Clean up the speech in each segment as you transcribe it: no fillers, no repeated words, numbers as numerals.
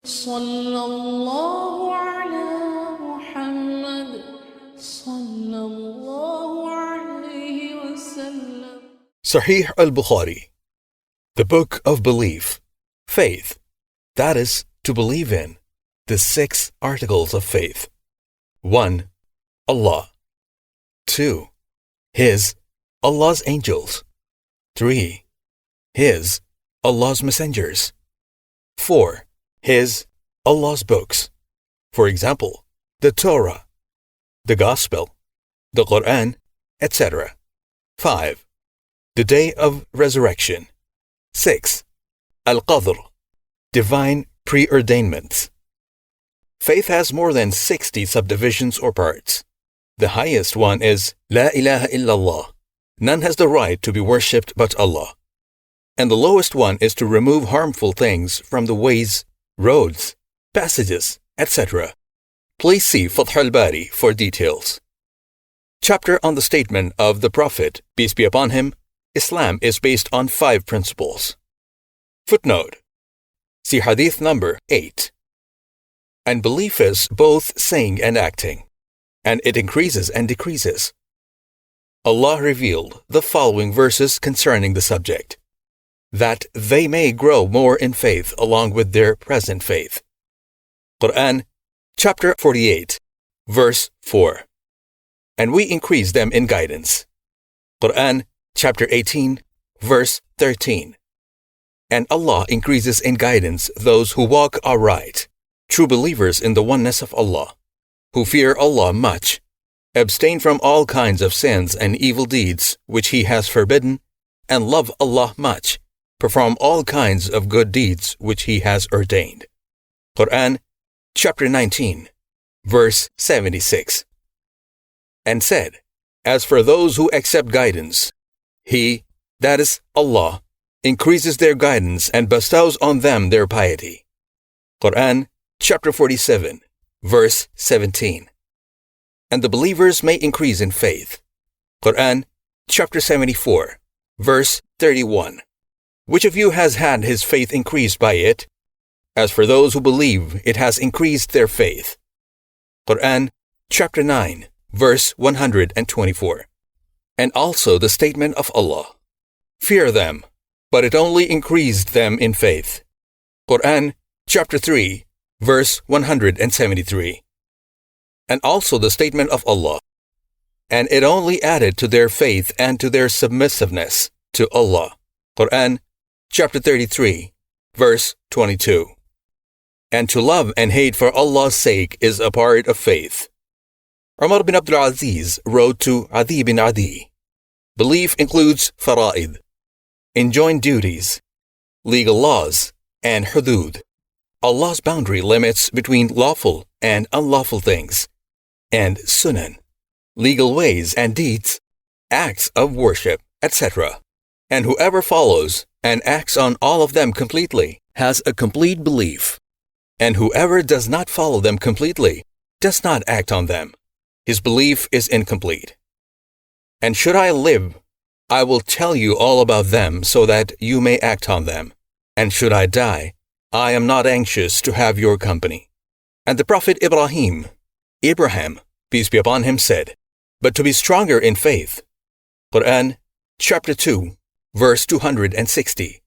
صلى الله على محمد صلى الله عليه وسلم. Sahih al-Bukhari, the Book of Belief, Faith, that is, to believe in, the 6 articles of faith. 1. Allah. 2. His, Allah's angels. 3. His, Allah's messengers. 4. His, Allah's books. For example, the Torah, the Gospel, the Quran, etc. 5. The Day of Resurrection. 6. Al-Qadr, divine preordainments. Faith has more than 60 subdivisions or parts. The highest one is La ilaha illallah, none has the right to be worshipped but Allah. And the lowest one is to remove harmful things from the ways, roads, passages, etc. Please see Fath al-Bari for details. Chapter on the statement of the Prophet, peace be upon him, Islam is based on 5 principles. Footnote. See Hadith number 8. And belief is both saying and acting, and it increases and decreases. Allah revealed the following verses concerning the subject, that they may grow more in faith along with their present faith. Quran, chapter 48, verse 4. And we increase them in guidance. Quran, chapter 18, verse 13. And Allah increases in guidance those who walk aright, true believers in the oneness of Allah, who fear Allah much, abstain from all kinds of sins and evil deeds which He has forbidden, and love Allah much, perform all kinds of good deeds which He has ordained. Quran, chapter 19, verse 76. And said, as for those who accept guidance, He, that is Allah, increases their guidance and bestows on them their piety. Quran, chapter 47, verse 17. And the believers may increase in faith. Quran, chapter 74, verse 31. Which of you has had his faith increased by it? As for those who believe, it has increased their faith. Quran, chapter 9, verse 124. And also the statement of Allah, fear them, but it only increased them in faith. Quran, chapter 3, verse 173. And also the statement of Allah, and it only added to their faith and to their submissiveness to Allah. Quran, chapter 33, verse 22. And to love and hate for Allah's sake is a part of faith. Umar bin Abdul Aziz wrote to Adi bin Adi, belief includes fara'id, enjoined duties, legal laws, and hudud, Allah's boundary limits between lawful and unlawful things, and sunan, legal ways and deeds, acts of worship, etc. And whoever follows and acts on all of them completely has a complete belief. And whoever does not follow them completely does not act on them. His belief is incomplete. And should I live, I will tell you all about them so that you may act on them. And should I die, I am not anxious to have your company. And the Prophet Abraham, peace be upon him, said, but to be stronger in faith. Quran, chapter 2, verse 260.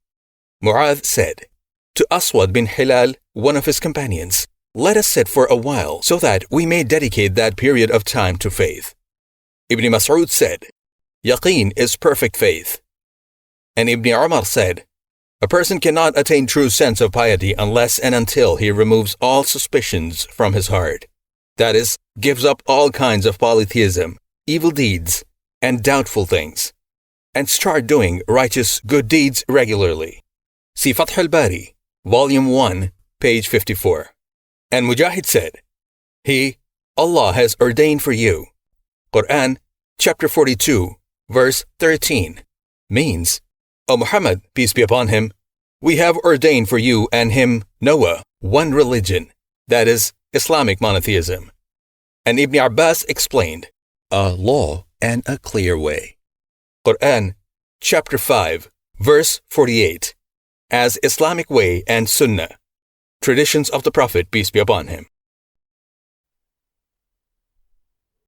Mu'adh said to Aswad bin Hilal, one of his companions, let us sit for a while so that we may dedicate that period of time to faith. Ibn Mas'ud said, Yaqeen is perfect faith. And Ibn Umar said, a person cannot attain true sense of piety unless and until he removes all suspicions from his heart. That is, gives up all kinds of polytheism, evil deeds, and doubtful things, and start doing righteous good deeds regularly. See Fath al-Bari, volume 1, page 54. And Mujahid said, He, Allah has ordained for you. Quran, chapter 42, verse 13, means, O Muhammad, peace be upon him, we have ordained for you and him, Noah, one religion, that is, Islamic monotheism. And Ibn Abbas explained, a law and a clear way. Quran, chapter 5, verse 48, as Islamic way and Sunnah, Traditions of the Prophet, peace be upon him.